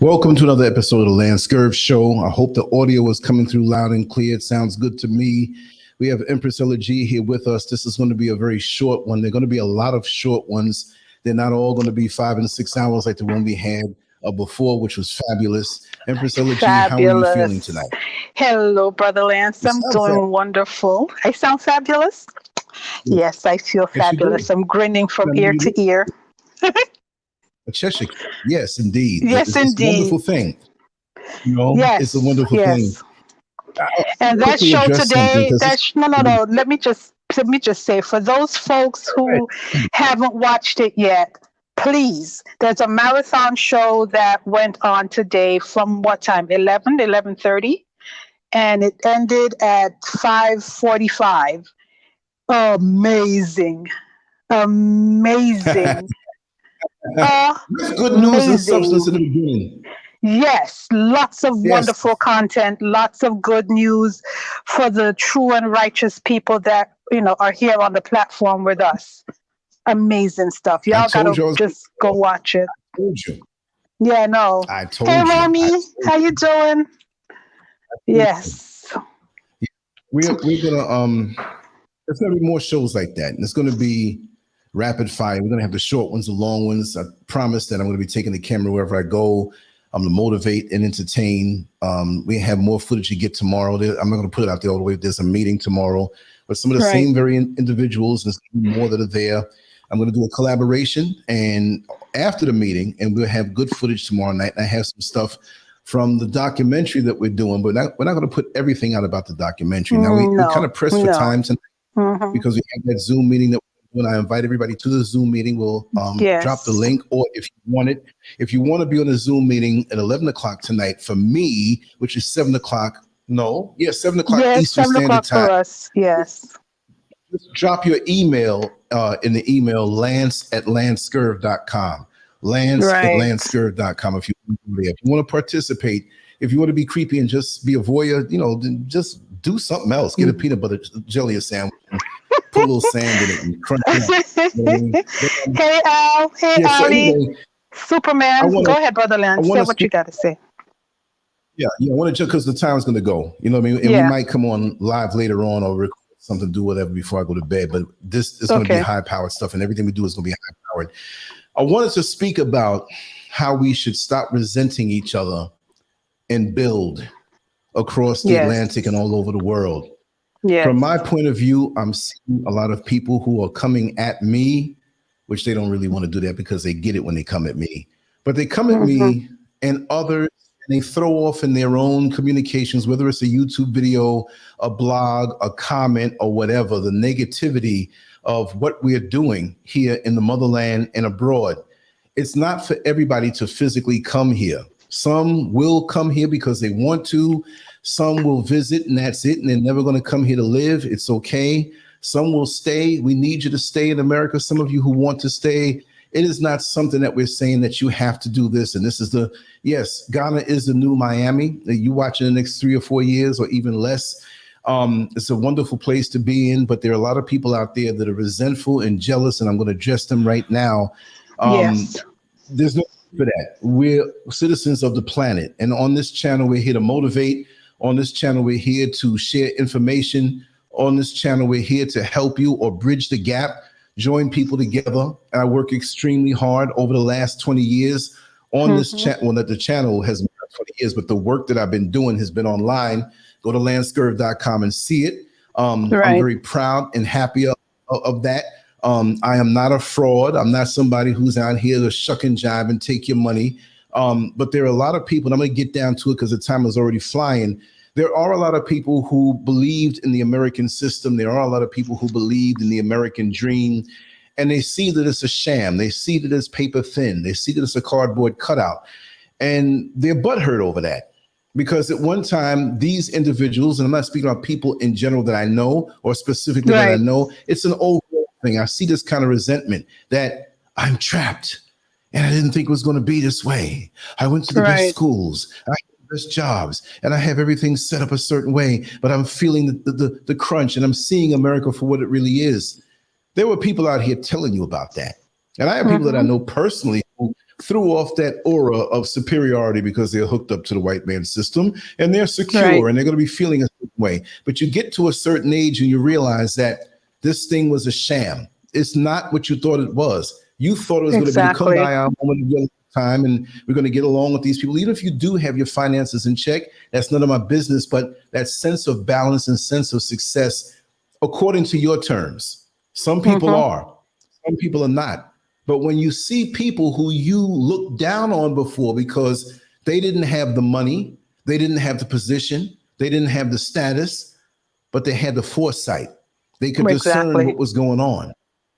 Welcome to another episode of the LanceScurv Show. I hope the audio is coming through loud and clear. It sounds good to me. We have Empress Ella G here with us. This is going to be a very short one. There are going to be a lot of short ones. They're not all going to be 5 and 6 hours like the one we had before, which was fabulous. Empress Ella G, how are you feeling tonight? Hello, Brother Lance. I'm doing wonderful. I sound fabulous? Yes, I feel fabulous. I'm grinning from ear to ear. Cheshire, yes, indeed. Yes, it's indeed. a wonderful thing. You know, yes, it's a wonderful thing. And that show today, no. Let me just say, for those folks who haven't watched it yet, please, there's a marathon show that went on today from what time? 11:30, and it ended at 5:45. Amazing. Good news and substance in the beginning. Yes, lots of wonderful content, lots of good news for the true and righteous people that, are here on the platform with us. Amazing stuff. Y'all gotta just go watch it. I told you. Yeah, no. I told you. Hey, Romy, how you doing? Yes. We're gonna there's gonna be more shows like that, and it's gonna be rapid fire. We're gonna have the short ones, the long ones. I promise that I'm gonna be taking the camera wherever I go. I'm gonna motivate and entertain. We have more footage to get tomorrow. I'm not gonna put it out there all the way. There's a meeting tomorrow with some of the same very individuals, and there's more that are there. I'm gonna do a collaboration, and after the meeting, and we'll have good footage tomorrow night. I have some stuff from the documentary that we're doing, but we're not gonna put everything out about the documentary. Now we kind of press for time tonight because we have that Zoom meeting that when I invite everybody to the Zoom meeting, we'll drop the link. Or if you want to be on a Zoom meeting at 11 o'clock tonight for me, which is 7 o'clock. 7 o'clock Eastern Standard Time. For us. Yes. Just drop your email in the email lance@lancescurv.com. Lance@lancescurv.com. If you want to participate, if you want to be creepy and just be a voyeur, then just do something else. Get a peanut butter jelly sandwich. Put a little sand in it and crunch it. Hey, Al. Hey, Ali. Anyway, Superman. Go ahead, Brother Lance. Say what you got to say. Yeah, I want to, because the time's going to go. You know what I mean? And we might come on live later on or record something, do whatever before I go to bed. But this is going to be high-powered stuff, and everything we do is going to be high-powered. I wanted to speak about how we should stop resenting each other and build across the Atlantic and all over the world. From my point of view, I'm seeing a lot of people who are coming at me, which they don't really want to do that because they get it when they come at me. But they come at me and others, and they throw off in their own communications, whether it's a YouTube video, a blog, a comment, or whatever, the negativity of what we're doing here in the motherland and abroad. It's not for everybody to physically come here. Some will come here because they want to. Some will visit and that's it. And they're never going to come here to live. It's okay. Some will stay. We need you to stay in America. Some of you who want to stay, it is not something that we're saying that you have to do this. And this is Ghana is the new Miami. You watch in the next 3 or 4 years or even less. It's a wonderful place to be in, but there are a lot of people out there that are resentful and jealous, and I'm going to address them right now. There's no for that. We're citizens of the planet, and on this channel, we're here to motivate. On this channel, we're here to share information. On this channel, we're here to help you or bridge the gap, join people together. And I work extremely hard over the last 20 years on this channel. Well, not the channel has been 20 years, but the work that I've been doing has been online. Go to LanceScurv.com and see it. I'm very proud and happy of that. I am not a fraud. I'm not somebody who's out here to shuck and jive and take your money. But there are a lot of people, and I'm going to get down to it because the time is already flying. There are a lot of people who believed in the American system. There are a lot of people who believed in the American dream, and they see that it's a sham. They see that it's paper thin. They see that it's a cardboard cutout, and they're butthurt over that. Because at one time, these individuals, and I'm not speaking about people in general that I know or specifically that I know, it's an overall thing. I see this kind of resentment that I'm trapped and I didn't think it was going to be this way. I went to the best schools, I had the best jobs, and I have everything set up a certain way, but I'm feeling the crunch and I'm seeing America for what it really is. There were people out here telling you about that. And I have people that I know personally threw off that aura of superiority because they're hooked up to the white man system and they're secure and they're going to be feeling a certain way. But you get to a certain age and you realize that this thing was a sham. It's not what you thought it was. You thought it was going to be a come by our moment of your time and we're going to get along with these people. Even if you do have your finances in check, that's none of my business. But that sense of balance and sense of success, according to your terms, some people are, some people are not. But when you see people who you looked down on before because they didn't have the money, they didn't have the position, they didn't have the status, but they had the foresight. They could discern what was going on.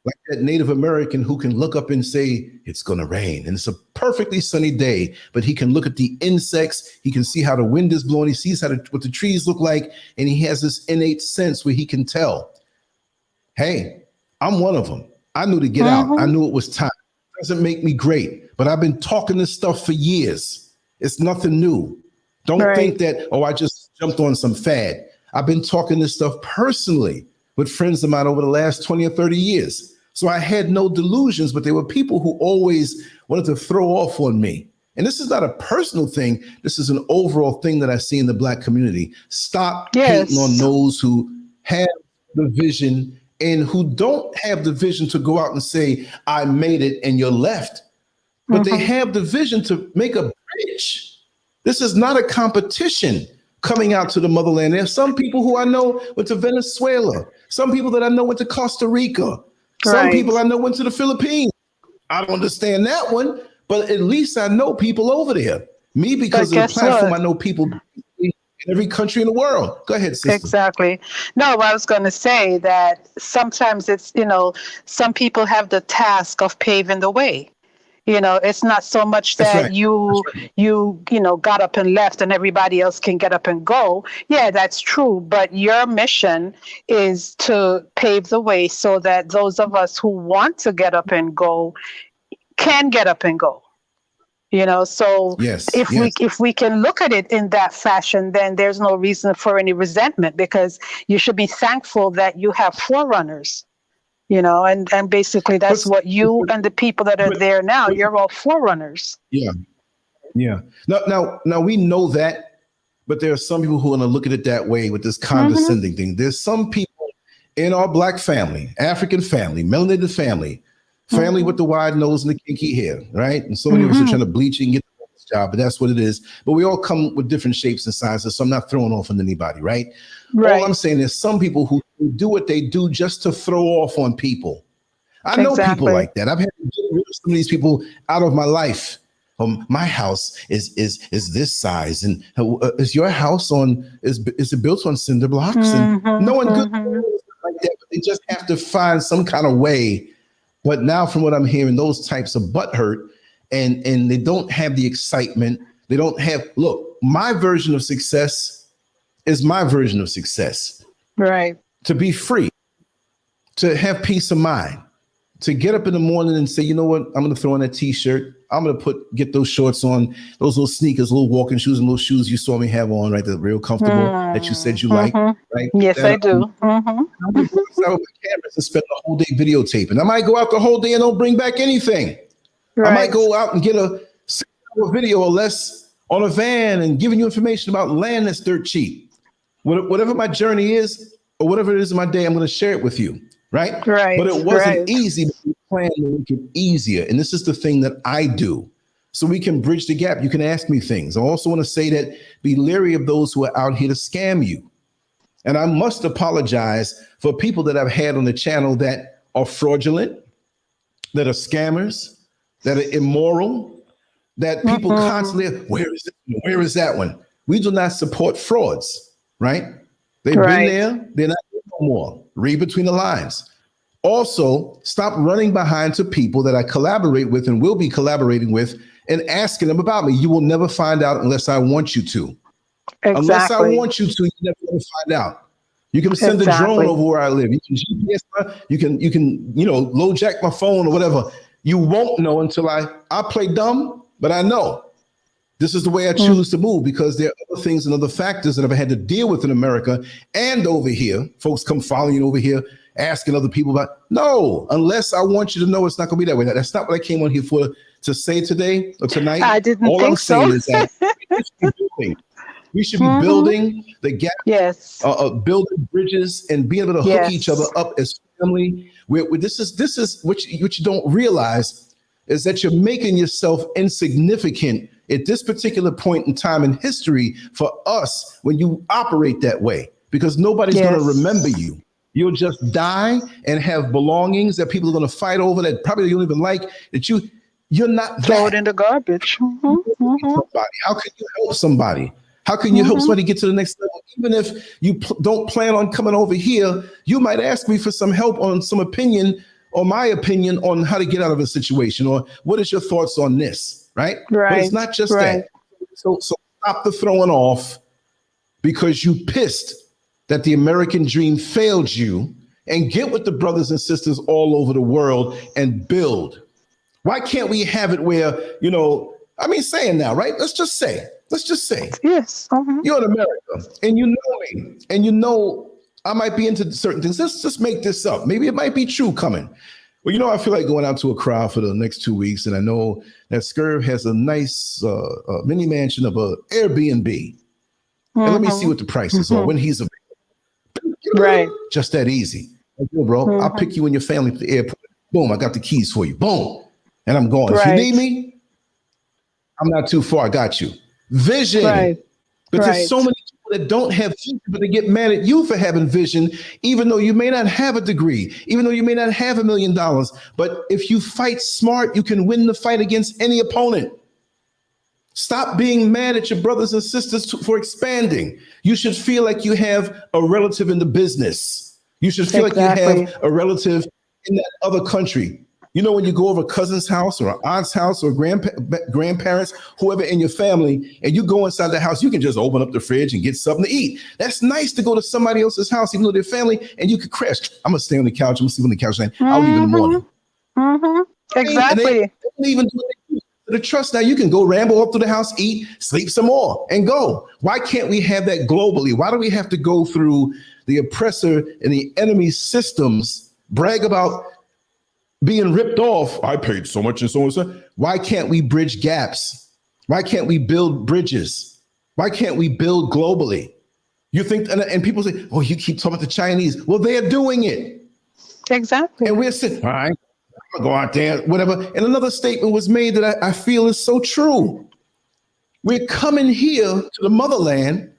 Like that Native American who can look up and say, it's going to rain. And it's a perfectly sunny day, but he can look at the insects. He can see how the wind is blowing. He sees what the trees look like. And he has this innate sense where he can tell, hey, I'm one of them. I knew to get out. I knew it was time. It doesn't make me great, but I've been talking this stuff for years. It's nothing new. Don't think that, oh, I just jumped on some fad. I've been talking this stuff personally with friends of mine over the last 20 or 30 years. So I had no delusions, but there were people who always wanted to throw off on me. And this is not a personal thing. This is an overall thing that I see in the Black community. Stop hating on those who have the vision and who don't have the vision to go out and say, I made it and you're left. But they have the vision to make a bridge. This is not a competition coming out to the motherland. There's some people who I know went to Venezuela. Some people that I know went to Costa Rica. Some people I know went to the Philippines. I don't understand that one, but at least I know people over there. Me, because of the platform, I know people in every country in the world. Go ahead, sister. Exactly. No, I was going to say that sometimes it's, some people have the task of paving the way. It's not so much that you got up and left and everybody else can get up and go. Yeah, that's true. But your mission is to pave the way so that those of us who want to get up and go can get up and go. So if we can look at it in that fashion, then there's no reason for any resentment, because you should be thankful that you have forerunners. And basically that's what you and the people that are there now, you're all forerunners. Yeah. Now we know that, but there are some people who want to look at it that way with this condescending thing. There's some people in our Black family, African family, melanated family with the wide nose and the kinky hair, right? And so many of us are trying to bleach and get this job, but that's what it is. But we all come with different shapes and sizes, so I'm not throwing off on anybody, right? All I'm saying is some people who do what they do just to throw off on people. I know people like that. I've had to get rid of some of these people out of my life. My house is this size, and is your house is it built on cinder blocks? And no one good like that, but they just have to find some kind of way. But now, from what I'm hearing, those types of butt hurt, and they don't have the excitement. They don't have. Look, my version of success is my version of success. Right. To be free, to have peace of mind, to get up in the morning and say, you know what, I'm going to throw on that t-shirt. I'm going to get those shorts on, those little sneakers, little walking shoes, and little shoes you saw me have on, right? They're real comfortable that you said you like, right? Yes, I do. I'm going to go out with my cameras and spend the whole day videotaping. I might go out the whole day and don't bring back anything. Right. I might go out and get a 6-hour video or less on a van and giving you information about land that's dirt cheap. Whatever my journey is, or whatever it is in my day, I'm going to share it with you, right? Right. But it wasn't easy, but we planned to make it easier. And this is the thing that I do, so we can bridge the gap. You can ask me things. I also want to say that be leery of those who are out here to scam you. And I must apologize for people that I've had on the channel that are fraudulent, that are scammers, that are immoral, that people constantly, where is that one? We do not support frauds. Right? They've been there. They're not there no more. Read between the lines. Also, stop running behind to people that I collaborate with and will be collaborating with and asking them about me. You will never find out unless I want you to. Exactly. Unless I want you to, you're never going to find out. You can send a drone over where I live. You can GPS, you can low jack my phone or whatever. You won't know until I play dumb, but I know. This is the way I choose to move, because there are other things and other factors that I've had to deal with in America and over here. Folks come following you over here asking other people about. No, unless I want you to know it's not going to be that way. That's not what I came on here for to say today or tonight. I didn't All think I'm saying so. is that we should be building the gap, Yes. Building bridges and being able to hook each other up as family. This is what you don't realize is that you're making yourself insignificant at this particular point in time in history for us when you operate that way, because nobody's going to remember you. You'll just die and have belongings that people are going to fight over that probably you don't even like, that you're not throw it in the garbage. How can you help somebody? How can you help somebody get to the next level? Even if you don't plan on coming over here, you might ask me for some help on some opinion or my opinion on how to get out of a situation, or what is your thoughts on this, right? But it's not just that. So stop the throwing off because you pissed that the American dream failed you, and get with the brothers and sisters all over the world and build. Why can't we have it where, saying now, right? Let's just say, yes, you're in America and you know me and you know I might be into certain things. Let's just make this up. Maybe it might be true coming. Well, I feel like going out to a crowd for the next 2 weeks, and I know that Scurv has a nice mini mansion of a Airbnb. And let me see what the prices are when he's available. Right. Just that easy. Like, bro, I'll pick you and your family to the airport. Boom, I got the keys for you. Boom. And I'm going. If you need me, I'm not too far. I got you. Vision. Right. But there's so many people that don't have vision, but they get mad at you for having vision, even though you may not have a degree, even though you may not have $1 million. But if you fight smart, you can win the fight against any opponent. Stop being mad at your brothers and sisters for expanding. You should feel like you have a relative in the business. You should feel like you have a relative in that other country. When you go over a cousin's house or an aunt's house or grandparents, whoever in your family, and you go inside the house, you can just open up the fridge and get something to eat. That's nice to go to somebody else's house, even though they're family, and you could crash. I'm going to stay on the couch. I'm going to sleep on the couch. I'll leave in the morning. Exactly. And they even do the trust. Now you can go ramble up to the house, eat, sleep some more, and go. Why can't we have that globally? Why do we have to go through the oppressor and the enemy systems, brag about being ripped off? I paid so much and so on. Why can't we bridge gaps? Why can't we build bridges? Why can't we build globally? You think, and people say, oh, you keep talking about the Chinese. Well, they're doing it. Exactly. And we're sitting, all right, I'm gonna go out there, whatever. And another statement was made that I feel is so true. We're coming here to the motherland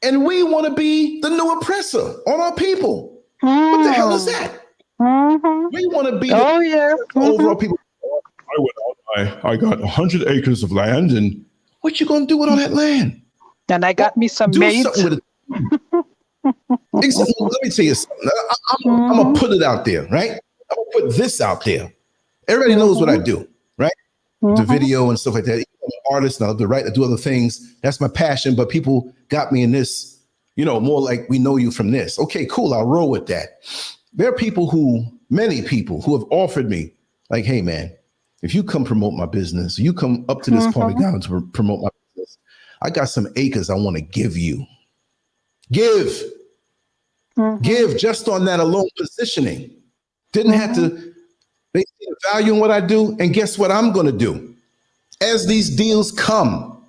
and we want to be the new oppressor on our people. What the hell is that? We want to be over our people. I went out, I got 100 acres of land, and what you gonna do with all that land? And I got me some maids. Something with it. Exactly. Let me tell you something. I'm gonna put it out there, right? I'm gonna put this out there. Everybody knows what I do, right? The video and stuff like that. I'm an artist, and I love to write, I do other things. That's my passion. But people got me in this, more like we know you from this. Okay, cool. I'll roll with that. There are many people who have offered me, like, hey, man, if you come promote my business, you come up to this part of town to promote my business, I got some acres I want to give you. Give just on that alone positioning. Didn't have to, they see the value in what I do. And guess what I'm going to do? As these deals come,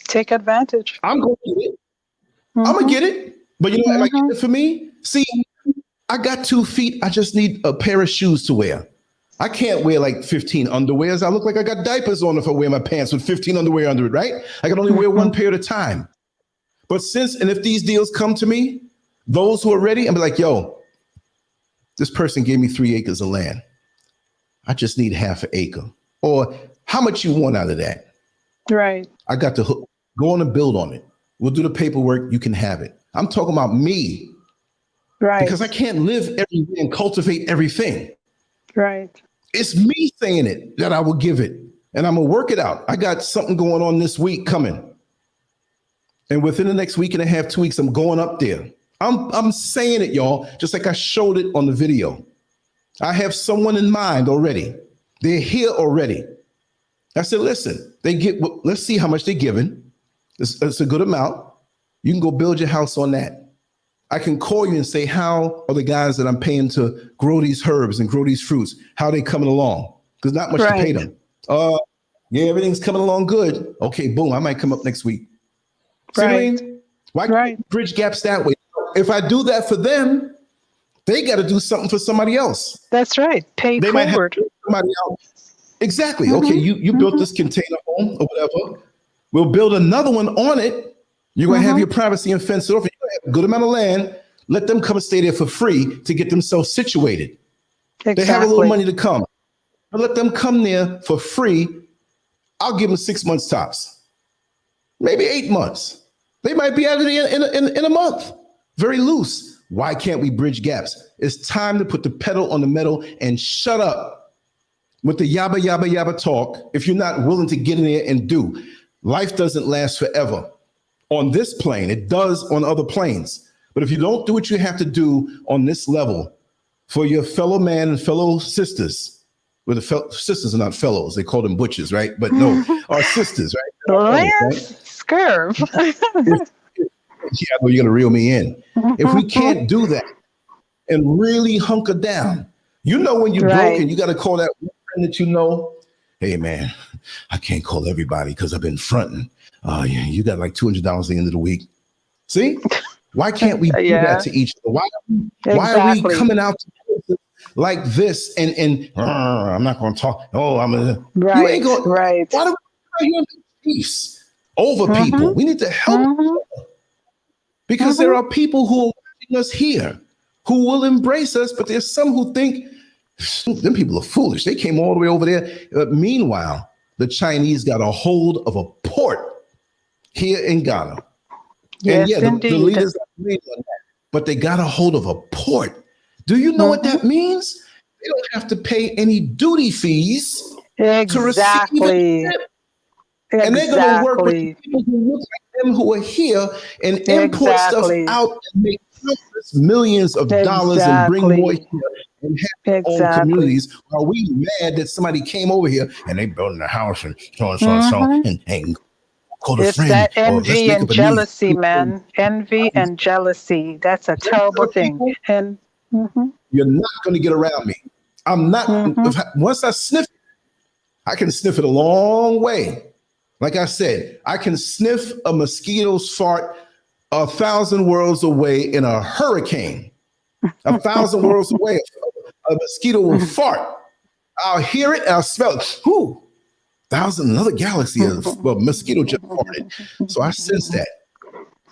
take advantage. I'm going to get it. I'm going to get it. But am I getting it for me? See, I got 2 feet. I just need a pair of shoes to wear. I can't wear like 15 underwears. I look like I got diapers on if I wear my pants with 15 underwear under it, right? I can only wear one pair at a time. But if these deals come to me, those who are ready, I'm like, yo, this person gave me 3 acres of land. I just need half an acre. Or how much you want out of that? Right. I got the hook. Go on and build on it. We'll do the paperwork. You can have it. I'm talking about me. Right. Because I can't live everywhere and cultivate everything. Right. It's me saying it that I will give it. And I'm going to work it out. I got something going on this week coming. And within the next week and a half, 2 weeks, I'm going up there. I'm saying it, y'all, just like I showed it on the video. I have someone in mind already. They're here already. I said, listen, let's see how much they're giving. It's a good amount. You can go build your house on that. I can call you and say, how are the guys that I'm paying to grow these herbs and grow these fruits? How are they coming along? Because not much to pay them. Yeah, everything's coming along good. Okay, boom, I might come up next week. See what I mean? Why can't we bridge gaps that way? If I do that for them, they got to do something for somebody else. That's right. Pay they forward. Might have somebody else. Exactly. Okay, you built this container home or whatever. We'll build another one on it. You're going to have your privacy and fence it off. You're going to have a good amount of land. Let them come and stay there for free to get themselves situated. Exactly. They have a little money to come. But let them come there for free. I'll give them 6 months tops. Maybe 8 months. They might be out of there in a month. Very loose. Why can't we bridge gaps? It's time to put the pedal on the metal and shut up with the yabba, yabba, yabba talk if you're not willing to get in there and do. Life doesn't last forever. On this plane, it does on other planes. But if you don't do what you have to do on this level for your fellow man and fellow sisters, well, the sisters are not fellows, they call them butches, right? But no, our sisters, right? LanceScurv. Yeah, well, you're gonna reel me in. If we can't do that and really hunker down, you know, when you're broken, you got to call that one friend that you know. Hey man, I can't call everybody because I've been fronting. Yeah, you got like $200 at the end of the week. See, why can't we do that to each other? Why are we coming out to places like this and I'm not going to talk. Oh, I'm gonna. You ain't going. Why do we have peace over people? We need to help each other. Because there are people who are watching us here who will embrace us, but there's some who think them people are foolish. They came all the way over there. Meanwhile, the Chinese got a hold of a port here in Ghana. Yes, and the leaders agreed on that, but they got a hold of a port. Do you know what that means? They don't have to pay any duty fees to receive it. And they're going to work with people who look like them who are here and import stuff out and make millions of dollars and bring more here and have their own communities. Are we mad that somebody came over here and they building a house and so and so and so and call a friend? It's that envy and jealousy, man. Envy and jealousy. That's a terrible thing. And you're not going to get around me. I'm not. Once I sniff it, I can sniff it a long way. Like I said, I can sniff a mosquito's fart 1,000 worlds away in a hurricane. 1,000 worlds away, a mosquito will fart. I'll hear it, I'll smell it. Whoo! Another galaxy of mosquito just farted. So I sense that.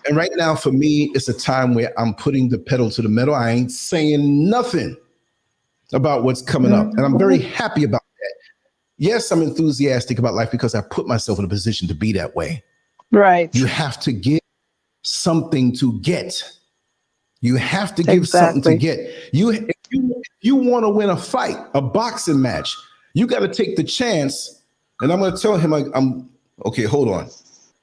And right now, for me, it's a time where I'm putting the pedal to the metal. I ain't saying nothing about what's coming up. And I'm very happy about that. Yes, I'm enthusiastic about life because I put myself in a position to be that way. Right. You have to give something to get. You have to give something to get. If you want to win a fight, a boxing match, you got to take the chance. And I'm going to tell him, okay, hold on.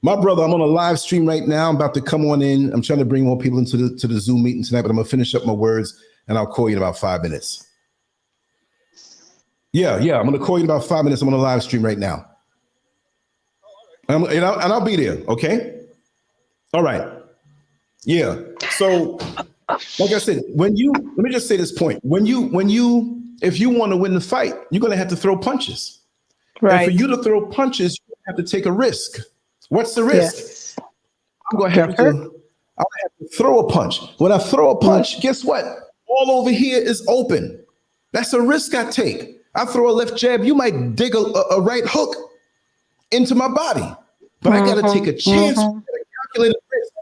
My brother, I'm on a live stream right now. I'm about to come on in. I'm trying to bring more people into the Zoom meeting tonight, but I'm going to finish up my words and I'll call you in about 5 minutes. Yeah, I'm going to call you in about 5 minutes. I'm on a live stream right now. And I'll be there, okay? All right. Yeah. So, like I said, let me just say this point. If you want to win the fight, you're going to have to throw punches. Right. And for you to throw punches, you have to take a risk. What's the risk? Yes. I'm going to have to throw a punch. When I throw a punch, guess what? All over here is open. That's a risk I take. I throw a left jab, you might dig a right hook into my body. But I got to take a chance, a calculated risk.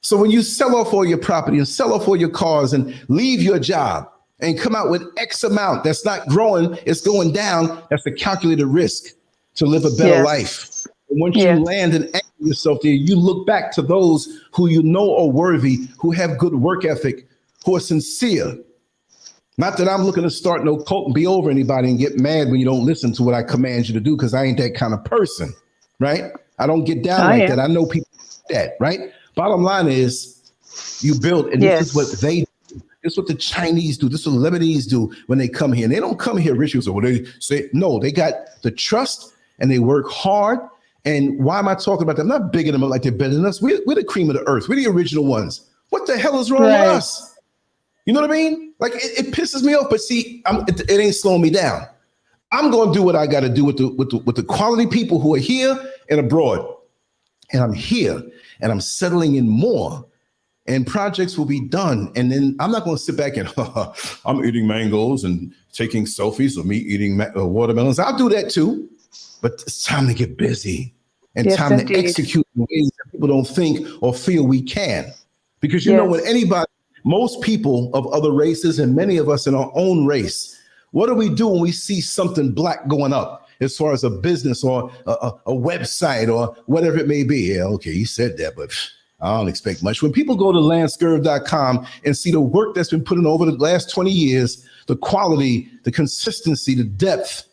So when you sell off all your property and sell off all your cars and leave your job and come out with X amount that's not growing, it's going down, that's a calculated risk to live a better life. And once you land and anchor yourself there, you look back to those who you know are worthy, who have good work ethic, who are sincere. Not that I'm looking to start no cult and be over anybody and get mad when you don't listen to what I command you to do, because I ain't that kind of person, right? I don't get down like that. I know people like that, right? Bottom line is you build, and this is what they do. This is what the Chinese do. This is what the Lebanese do when they come here. And they don't come here rich, so what they say. No, they got the trust and they work hard. And why am I talking about that? I'm not bigging them up like they're better than us. We're the cream of the earth. We're the original ones. What the hell is wrong with us? You know what I mean? Like it pisses me off. But see, it ain't slowing me down. I'm going to do what I got to do with the quality people who are here and abroad. And I'm here and I'm settling in more. And projects will be done. And then I'm not going to sit back and I'm eating mangoes and taking selfies of me eating watermelons. I'll do that too. But it's time to get busy and time to execute in ways that people don't think or feel we can. Because you know, when most people of other races and many of us in our own race, what do we do when we see something black going up as far as a business or a website or whatever it may be? Yeah, okay, you said that, but I don't expect much. When people go to LanceScurv.com and see the work that's been put in over the last 20 years, the quality, the consistency, the depth,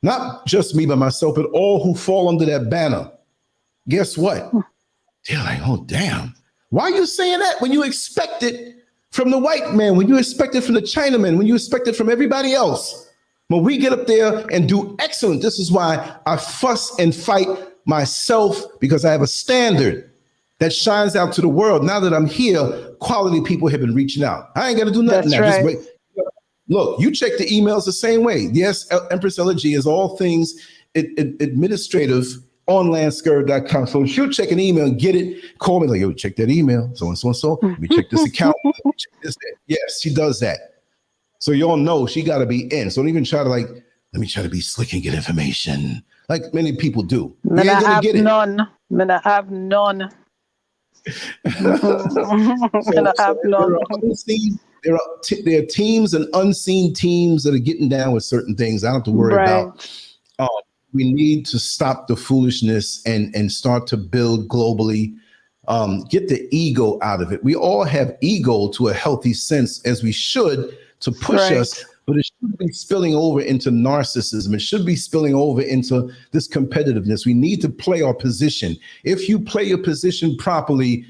not just me by myself, but all who fall under that banner, guess what? They're like, oh, damn. Why are you saying that when you expect it from the white man, when you expect it from the Chinaman, when you expect it from everybody else? When we get up there and do excellent, this is why I fuss and fight myself, because I have a standard that shines out to the world. Now that I'm here, quality people have been reaching out. I ain't got to do nothing now. Just wait. Look, you check the emails the same way. Yes, Empress Elegy is all things administrative on LanceScurv.com. So she'll check an email and get it, call me like, yo, check that email, so and so and so. Let me check this account. Check this, that. Yes, she does that. So y'all know she got to be in. So don't even try to let me try to be slick and get information like many people do. You ain't gonna get it. I have none. There are teams and unseen teams that are getting down with certain things. I don't have to worry about. We need to stop the foolishness and start to build globally. Get the ego out of it. We all have ego to a healthy sense, as we should, to push us, but it shouldn't be spilling over into narcissism. It should be spilling over into this competitiveness. We need to play our position. If you play your position properly,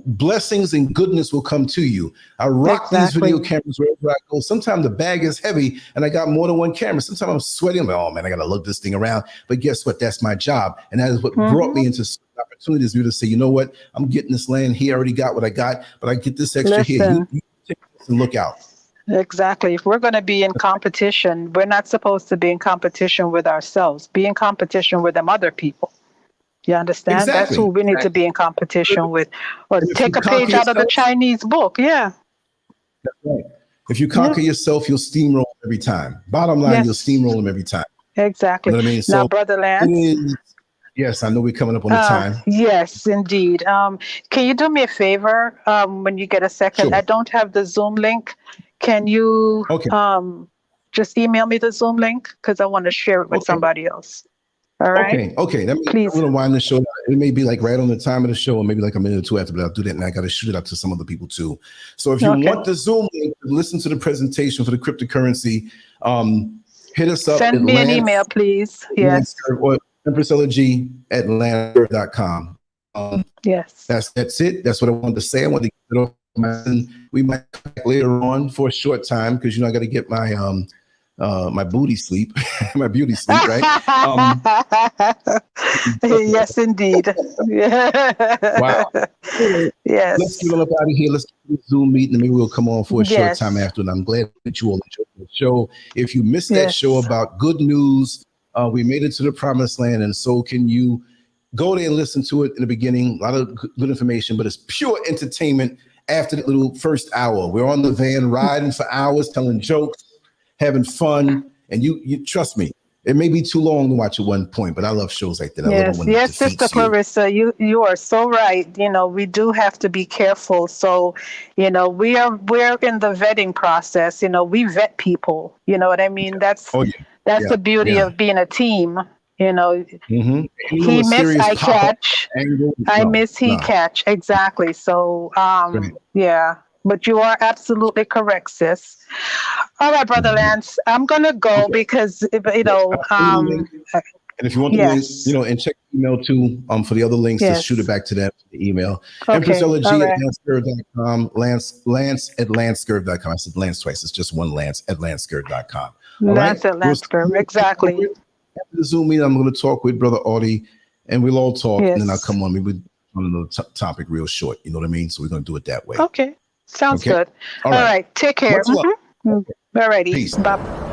blessings and goodness will come to you. I rock these video cameras wherever I go. Sometimes the bag is heavy and I got more than one camera. Sometimes I'm sweating. I'm like, oh man, I got to lug this thing around. But guess what? That's my job. And that is what brought me into opportunities for you to say, you know what? I'm getting this land here. I already got what I got, but I get this extra here. You take this and look out. Exactly. If we're going to be in competition, we're not supposed to be in competition with ourselves. Be in competition with them other people. You understand? Exactly. That's who we need to be in competition with. Or take a page out of the Chinese book. Yeah. That's right. If you conquer yourself, you'll steamroll every time. Bottom line, you'll steamroll them every time. Exactly. You know what I mean? Now, Brother Lance. Yes, I know we're coming up on the time. Yes, indeed. Can you do me a favor when you get a second? Sure. I don't have the Zoom link. Can you just email me the Zoom link? Because I want to share it with somebody else. All right. Okay. Please. I'm going to wind the show down. It may be like right on the time of the show, or maybe like a minute or two after, but I'll do that. And I got to shoot it out to some other people too. So if you want the Zoom link, listen to the presentation for the cryptocurrency, hit us up. Send me an email, please. Yes. Or EmpressLG@LanceScurv.com. Yes. That's it. That's what I wanted to say. I wanted to get it off my mind. We might come back later on for a short time because I got to get my my booty sleep, my beauty sleep, right? Yes, indeed. Wow. Yes. Let's get on up out of here. Let's do a Zoom meeting, and maybe we'll come on for a short time after. And I'm glad that you all enjoyed the show. If you missed that show about good news, we made it to the promised land, and so can you. Go there and listen to it in the beginning. A lot of good information, but it's pure entertainment after the little first hour. We're on the van riding for hours, telling jokes, having fun, and you trust me, it may be too long to watch at one point, but I love shows like that. Yes, Sister Clarissa, you are so right. We do have to be careful. So, we're in the vetting process. We vet people. You know what I mean? That's the beauty of being a team. He missed, I catch. I miss, he catch. Exactly. So, but you are absolutely correct, sis. All right, Brother Lance, I'm going to go because, and if you want the links, and check the email too, for the other links, just shoot it back to them, the email. Empress Elegy at LanceScurv.com, Lance at LanceScurv.com. I said Lance twice. It's just one Lance at LanceScurv.com. Lance at LanceScurv, exactly. After the Zoom meeting, I'm going to talk with Brother Audie, and we'll all talk, and then I'll come on. We would on another topic real short. You know what I mean? So we're going to do it that way. Okay. Sounds good. All right. Take care. All righty. Bye.